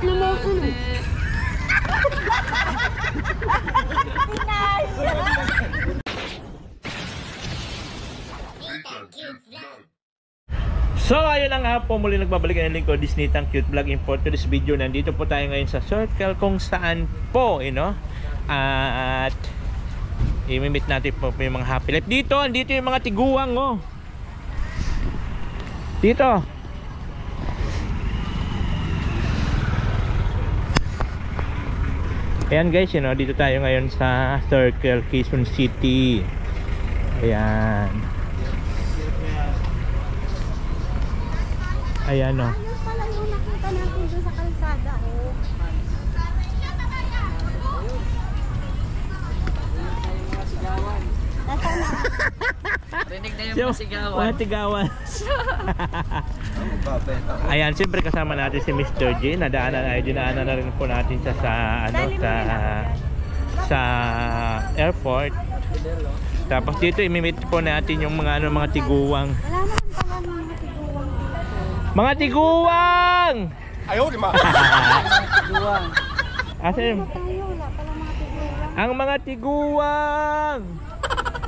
naman ako. So ayun na nga po, muli nagbabalik ang lingkod Disney Tang Cute Vlog. In for today's video, nandito po tayo ngayon sa circle kung saan po, at imimit natin po yung mga happy life. Dito yung mga tiguang, oh. Dito. Ayan guys, dito tayo ngayon sa Circle, Quezon City. Ayan. Ayan, oh. Ayun pala yung nakita natin doon sa kalsada, oh. Rinig na yung masigawan. Mga tigawan. Ayan, siyempre kasama natin si Mr. J. Dinaanan na rin po natin siya sa airport. Tapos dito imimit po natin yung mga tiguang. Wala naman pala mga tiguang dito. Mga tiguang! Ayaw, di ma. Tiguang. Asim, Tayo, wala pala mga tiguang. ang mga tiguang!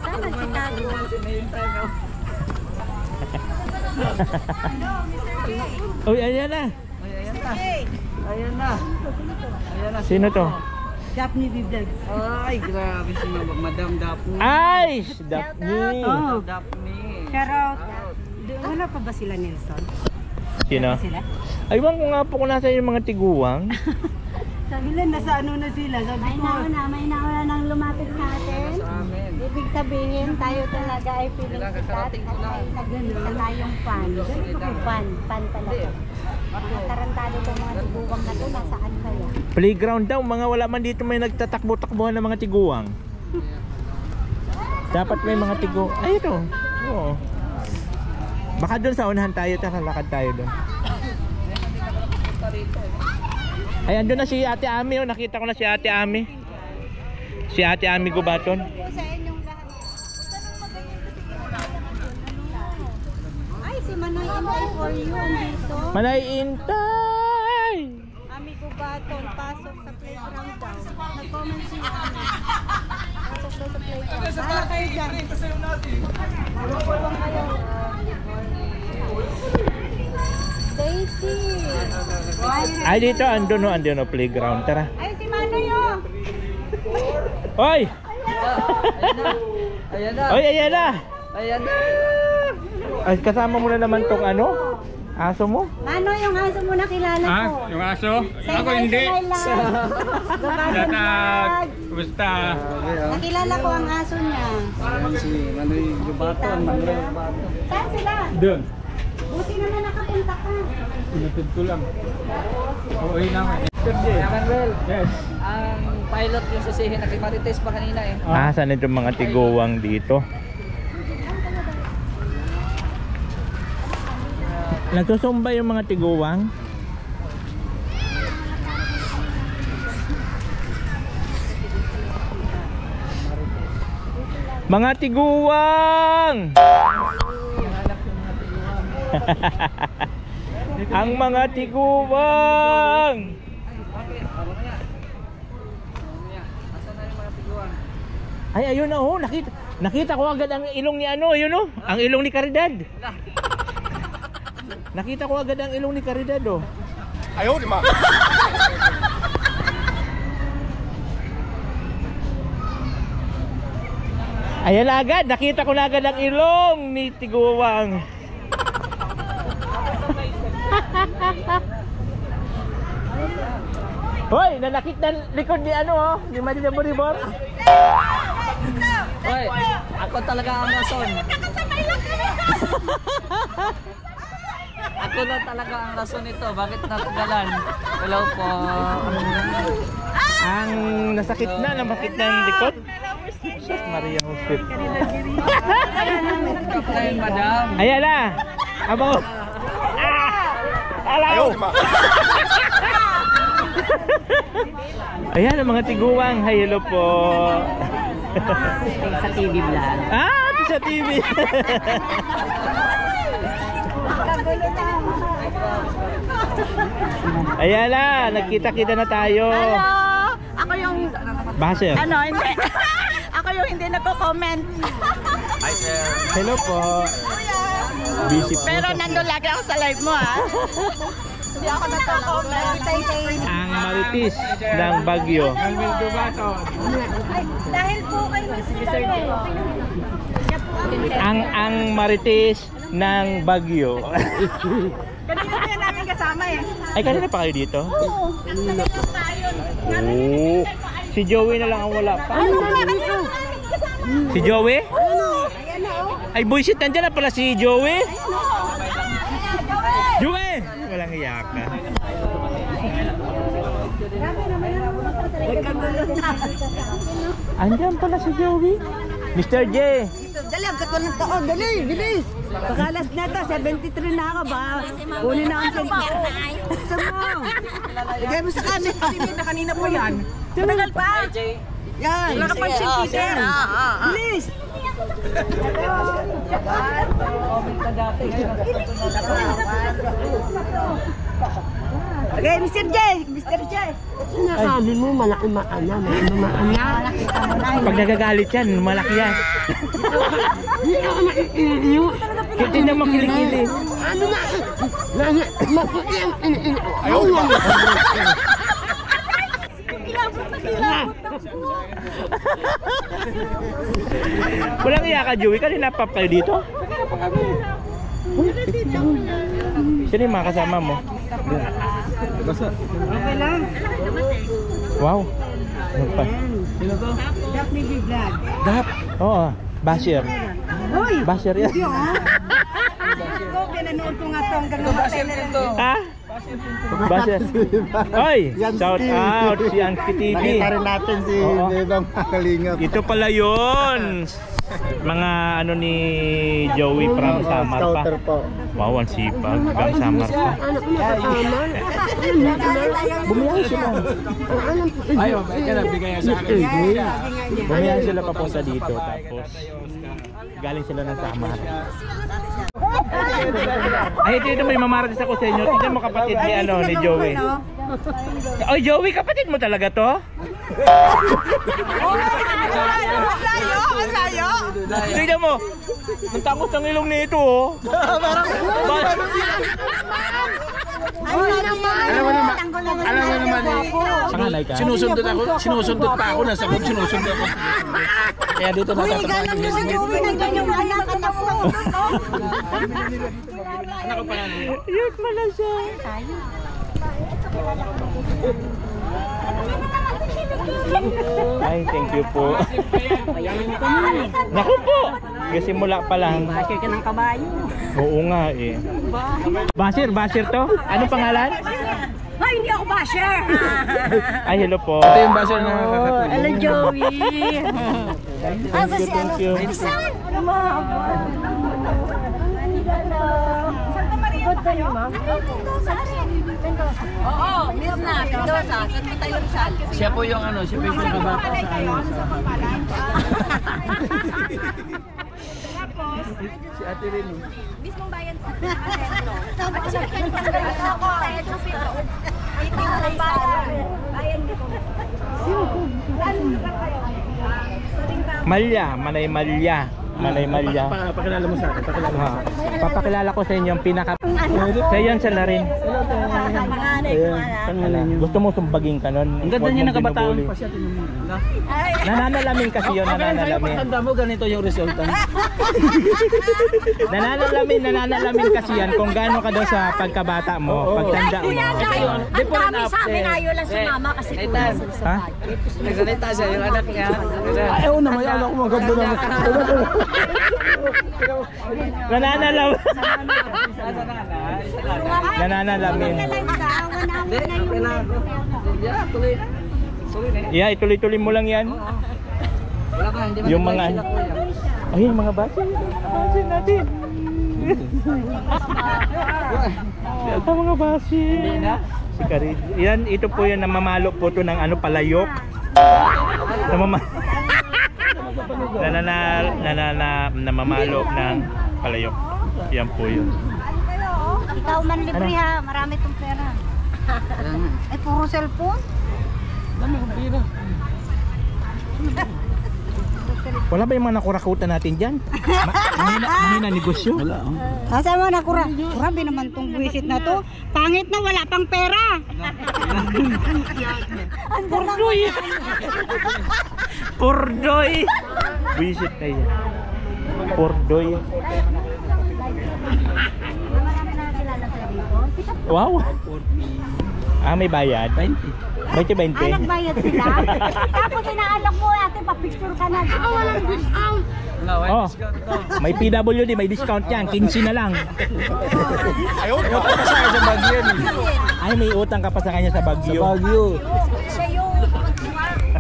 Sana si Tago. Uy, ayan na. Ayan na. Ayan na. Ayan na. Sino to? Daphne Vlog. Ay, grabe si Madam Daphne. Ay! Daphne! Oh, Daphne. Shoutout. Wala pa ba sila, Nelson? Sino? Sila? Aywan ko nga po kung nasa yung mga tiguang. Sabi nila, nasa ano na sila. Sabi ko, may nauna nang lumapit sa atin. Sa amin. Ibig sabihin, tayo talaga ay feeling Kailangan sikat kakarating ko lang. at nagiging tayong fan. Fan talaga. Mga tarantado itong mga tiguang na to, nasaan kaya? Playground daw, mga wala man dito may nagtatakbo-takbuhan ng mga tiguang. Dapat may mga tigo. Ay, ito. Oo. Baka doon sa unahan tayo, tara lakad tayo doon. Ayan, doon na si Ate Ami, oh. Nakita ko na si Ate Ami. Si Ate Ami Gubaton. Sa inyong lahat. Ay, si Manay Intay for you andito. Manay Intay! Ami Gubaton, pasok sa playground daw. Nag-comment si Ami. Pasok daw sa playground. Bahala kayo dyan. Malukulong kayo. Daisy! Ay, dito, andun no, playground. Tara. Ay, si Manoy oh! Oy! Ayan na. Oy, ayan na! Ayan na. Ay, kasama mo na naman tong aso mo? Manoy, yung aso mo nakilala ko. Yung aso? Say Ako hi, hindi. say hi lang. Gubaton vlog. Kumusta? Nakilala ko ang aso niya. Ayan si Manoy Gubaton. Manoy Gubaton. Saan sila? Doon. Buti naman nakapunta ka. Pinatid ko lang. Uuwi na ako. Manuel, Yes. ang pilot yung sisihin na kay Marites pa kanina eh. Saan itong mga tiguang dito? Nagsusumba yung mga tiguang? Mga tiguang! Ang mga tiguang! Ay, ayun na, oh, nakita ko agad ang ilong ni ang ilong ni Caridad. Nakita ko agad ang ilong ni Caridad, oh. Ayaw, di ma. Ayan na agad, nakita ko na agad ang ilong ni tiguang. Hoy, nanakit na likod ni ni Madina Boribor. Hoy, ako talaga ang rason. Ako na talaga ang rason nito. Bakit natagalan? Hello po. Ang nasakit na ng likod. Sus Maria Jose. Kapatid, madam. Ayan na. Abo. Ayaw, Alaw. di ma. Ayan ang mga tiguang. Hi, hello po. Sa TV vlog. Sa TV. Kagulo na. Ayan na, nagkita-kita na tayo. Hello! Ako yung, Basher. hindi. Ako yung hindi nagko-comment. Hello po. Busy po. Pero nandun lagi ako sa live mo, ha? Hindi ako nagko-comment. Ang maritis ng Bagyo. Dahil po kayo Ang maritis ng Bagyo. Kanina pa yan namin kasama eh. Ay, kanina pa kayo dito? Oo. Oo. Si Joey na lang ang wala pa. Si Joey? Ay, buisit, nandiyan na pala si Joey. Joey! Walang iyak na. Andiyan pala si Joey. Mr. J. Dali, ang katulad taon. Dali, bilis. Pagkalas na ito, 73 na ako ba? Kunin na ang cellphone. Gusto mo. Lagay mo sa camera. Na kanina po yan. Tumagal pa. Yan. Wala ka pang centimeter. Bilis. Okay, Mr. J. Mr. J. Sinasabi mo malaki maana, may maana. Pag nagagalit yan, malaki yan. Hindi ako naiiniyo. Hindi na makilikili. Ano na? Maputi ang iniiniyo. Ayaw lang. Walang iyak ka, Joey. Kanina pa kayo dito? Sino yung mga kasama mo? Basta. Okay lang. Wow. Ano pa? Sino to? Daphne B. Vlog. Dap. Oo. Basher. Hoy! Basher yan. Ko, pinanood ko nga ito hanggang namatay na rin to. Ha? Basher. Oy! Shout out si Anki TV. Nakita rin natin si Oo. Bebang Kalingap. Ito pala yun. Mga ano ni Joey from Samar pa. Scouter po. Wow, ang sipag. From Samar pa. Anak mo nakataman. Bumiyahe sila. Ayaw, kaya nabigay niya sa akin. Bumiyahe sila papunta dito. Tapos galing sila ng Samar. Ay, ito may mamaratis ako sa inyo. Tignan mo kapatid ni ano ni Joey. Oy, Joey, kapatid mo talaga to? Malayo! Tignan mo. Ang takot ng ilong nito, oh. Alam mo naman eh. Panganay ka? Sinusundot pa ako, nasa loob sinusundot ako. Kaya dito natatrabaho yung gising niya. Anak ko pa yan. Yun pala siya. Ay, thank you po. Naku po. Kasi mula pa lang. Basher ka ng kabayo. Oo nga eh. Basher to? Ano pangalan? Ay, hindi ako basher! Ay, hello po. Ito yung basher na nakakatulong. Hello, Joey! Thank you, thank you. Oo, Mirna, Mendoza, San Mateo Rizal. Siya po yung ano, siya po yung kabata sa ano. Si Ate Rino. Mismong bayan po. Malya, Manay Malya. Manay Malya. Pakilala mo sa akin, pakilala mo sa akin. Papakilala ko sa inyo ang pinaka... Sa iyo sila rin. Gusto mo sumbagin ka nun? Ang ganda Huwag niya mong ng kabataan binubuli. pa siya. Nananalamin kasi yun, nananalamin. Pagtanda mo, ganito yung resulta. Nananalamin kasi yan kung gaano ka daw sa pagkabata mo, pagtanda mo. Ang dami sa amin, ayaw lang sumama kasi kulang sa Ha? Nagsalita siya, yung anak niya. Ay, oo naman, alam ko maganda naman. Nananalamin. Nananalamin. Yeah, ituloy-tuloy mo lang yan. Yung mga ano. Ay, yung mga basin. Basin natin. Ito mga basin. Si Karid. Yan, ito po yung namamalo po to ng ano, palayok. Namamalo ng palayok. Yan po yun. Ikaw man libre ha, marami tong pera. Ay, puro cellphone? Dami kong pira. Wala ba yung mga nakurakutan natin dyan? Hindi na negosyo. Wala. Asa mo nakura? Grabe naman tong buwisit na to. Pangit na, wala pang pera. Purdoy! Purdoy! Visit kayo. Purdoy. Wow! May bayad? 20. May 20? Nagbayad sila. Tapos inaalok mo, ate, papicture ka na. Walang discount. Oh, may PWD, may discount yan. 15 na lang. Utang pa sa akin sa Baguio. Ay, may utang ka pa sa kanya sa Baguio. Siya yung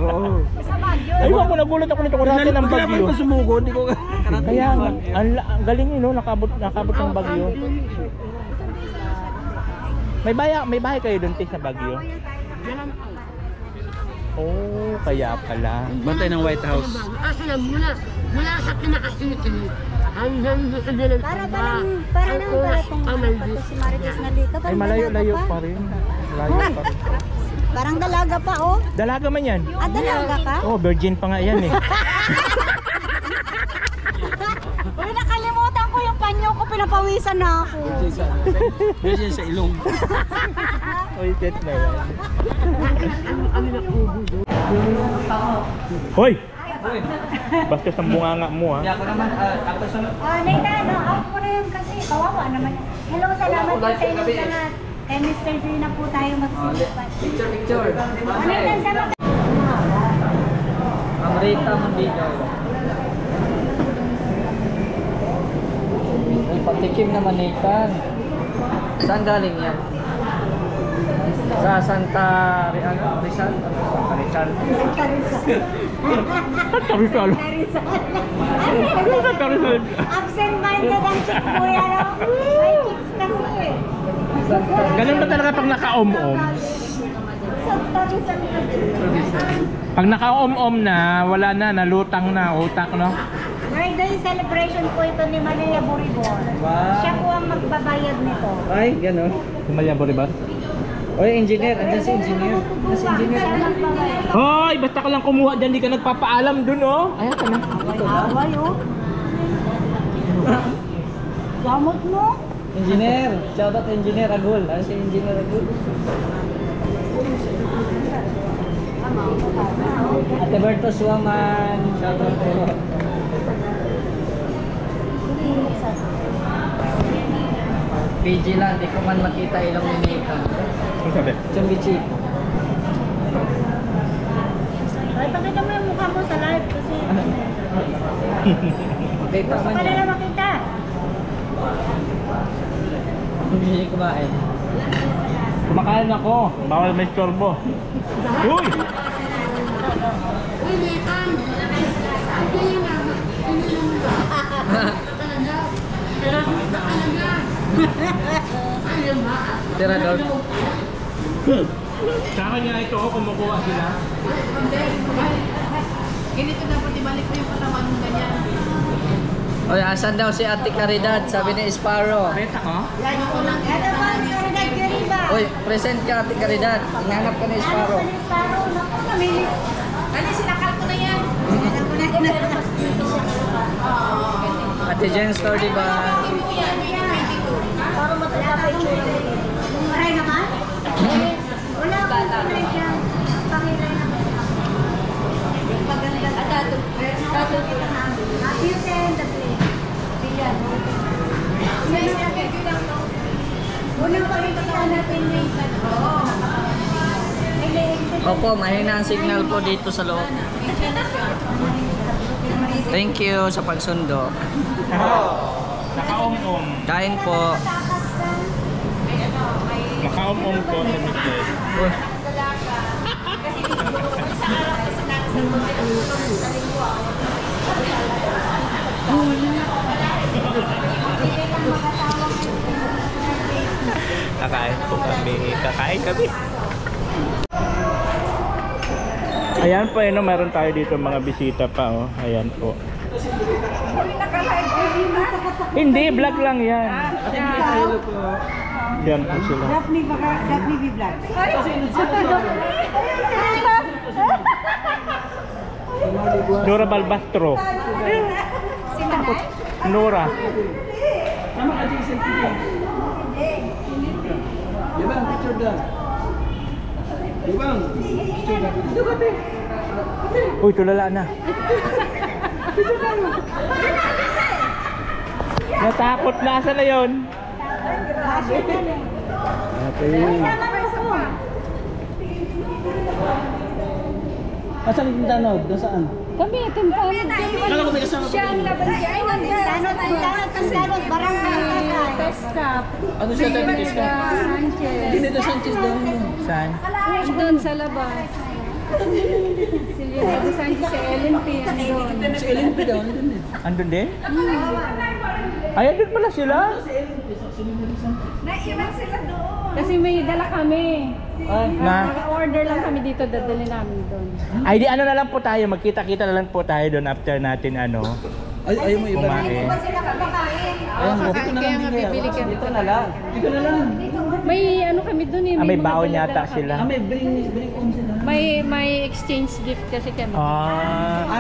Oo. sa Baguio. Ay, wag mo, nagulat ako nito kurante ng Baguio. Kailan ko sumuko, hindi ko Kaya, ang galing yun, no? Nakabot ng Baguio. May bahay kayo doon sa Baguio? Oh, kaya pala. Bantay ng White House. Mula sa pinakasinit hanggang sa dilang Para nang baratong tapos si Marites na dito. Ay, malayo-layo pa rin. Layo pa rin. Parang dalaga pa, oh. Dalaga man yan. Ah, dalaga ka? Oh, virgin pa nga yan eh. Uy, nakalimutan ko yung panyo ko, pinapawisan na ako. Medyo sa ilong. Oy, set na yan. Hoy! Basta sa bunganga mo, ha? Ako naman, ako sa... Nathan, out mo na yun kasi kawawa naman. Hello, salamat po sa inyong lahat. Kay Mr. G na po tayo magsisipan. Picture. Nathan, salamat. Ang Rita Mandino. May patikim naman Nathan. Saan galing yan? Sa Santa Rizal? Santa Rizal. Karisal. Karisal. Absent-minded ang chick po yan, no? May chicks kasi. Ganun ba talaga pag naka-om-om? Pag naka-om-om na, wala na, nalutang na, utak, no? Birthday celebration po ito ni Maria Boribor. Wow. Siya po ang magbabayad nito. Ay, gano'n. Sumalya po, diba? Oy, engineer. Andiyan si engineer. Si engineer. Siya magbabayad. Hoy, basta ka lang kumuha dyan, di ka nagpapaalam dun, oh. Ayan ka na. Away, oh. Gamot mo? Engineer. Shout out engineer Agul. Ano si engineer Agul? Ate Berto Suaman. Shout out po. PG lang, di ko man makita ilang minita. Ano sabi? Chumbichi. Ay, pakita mo yung mukha mo sa live kasi Makita gusto man ka nila yan. makita. Hindi kumain. Kumakain ako. Bawal may storbo. Uy! Tirador. Sa kanya ito, kumukuha sila. Ganito dapat ibalik mo yung katawan mo ganyan. Oy, asan daw si Ate Caridad? Sabi ni Sparrow. Beta ko? Ano ba ang Caridad Gariba? Oy, present ka Ate Caridad. Hinanap ka ni Sparrow. Naku, namili. Ano, sinakal ko na yan. Ate Jen Store, di ba? Para matala pa yung Maray naman? Wala akong pangilay dyan. Pangilay naman. Maganda. Tato kita na. Happy you send the plate. Diyan. Unang pagkita natin yung Opo, mahina ang signal po dito sa loob. Thank you sa pagsundo. Naka-om-om. Kain po. Naka-om-om po sa Mr. Uy, Kakain po kami. Kakain kami. Ayan po, no, meron tayo dito mga bisita pa, oh. Ayan po. Hindi, vlog lang yan. Yan po sila. Daphne B. Vlog. Nora Balbastro. Nora. Sama ka Jason TV. Di ba, picture doon. Di ba, picture doon. Uy, tulala na. Natakot na. Asa na yun? Asan yung tanod? Saan? Kami, timpanod. Kala ko may kasama Siya ang laban niya. Ay, tanod, barangay. Teskap. Ano siya tayo Teskap? Sanchez. Ginito Sanchez doon. Saan? Doon sa labas. Si Leonardo Sanchez, si Ellen P. Andun. Si Ellen P. doon. Andun din? Ay, andun pala sila? Kasi may dala kami. Na? Naka-order lang kami dito, dadali namin doon. Ay, di ano na lang po tayo. Magkita-kita na lang po tayo doon after natin ano. Ayaw mo iba. Kumain. Ayun, dito na lang. bibili kami. Dito na lang. Dito na lang. May ano kami doon eh. Ah, may mga baon dala-dala yata kami. sila. May bring on sila. May exchange gift kasi kami.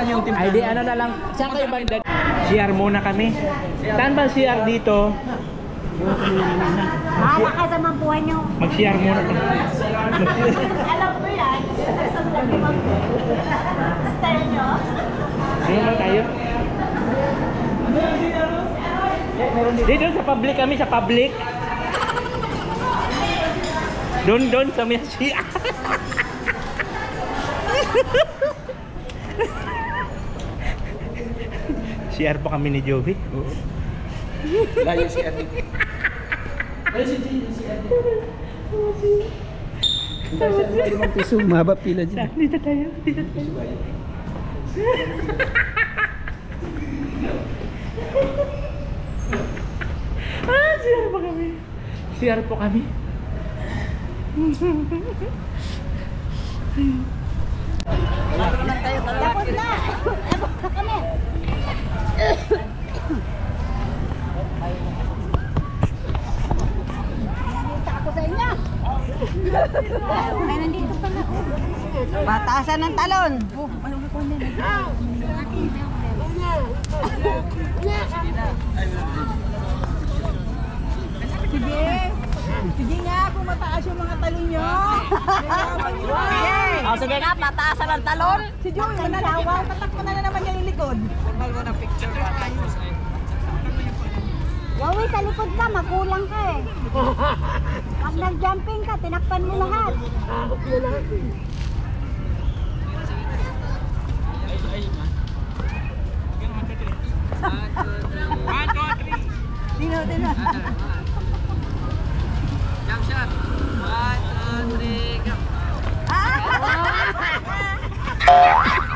Yung team. Ay, di ano na lang. Saan kayo banda? CR muna kami. Saan ba CR dito? Bahala ka sa mga buhay niyo. Mag-CR muna kami. Alam ko yan. Style niyo. Ano lang tayo? Dito sa public kami, sa public. Doon sa may CR. CR po kami ni Jovi. Layo si Adi. Layo si Adi. Sa 5 piso, mahaba pila dyan. Dito tayo. CR po kami. CR po kami. Tapos na. Kami. Ako sa inyo. Ay, nandito pala. Batasan ng talon. Sige nga, kung mataas yung mga talon nyo. Sige nga, pataasan ng talon. Si Joey, manalawa. Patakpo na naman niya yung likod. Joey, sa likod ka, makulang ka eh. Pag nag-jumping ka, tinakpan mo lahat. Dino. Jump shot. 1, 2, 3, go.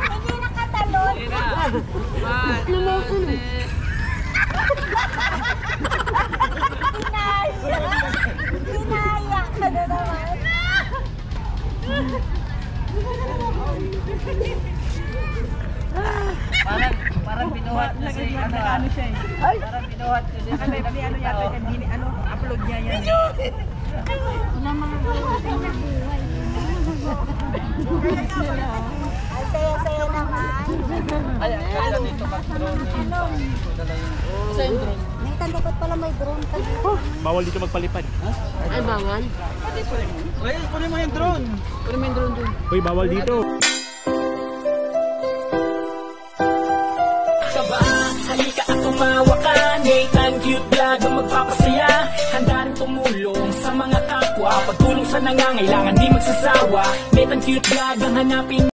Hindi nakatalon. 1, 2, 3. Hinaya ka na naman. Parang binuhat na si ano siya eh. Parang binuhat ko siya. Ano yata yan, upload niya yan. Ay, saya-saya naman. Ay, kaya dito mag-drone. Isa yung drone. May tandakot pala may drone ka dito. Bawal dito magpalipad. Ay, bawal? Ay, kunin mo yung drone. Kunin mo yung drone dun. Uy, bawal dito. Halika at tumawa ka, Nathan Cute Vlog ang magpapasaya. Handa rin tumulong sa mga kapwa, pagtulong sa nangangailangan di magsasawa. Nathan Cute Vlog ang hanapin.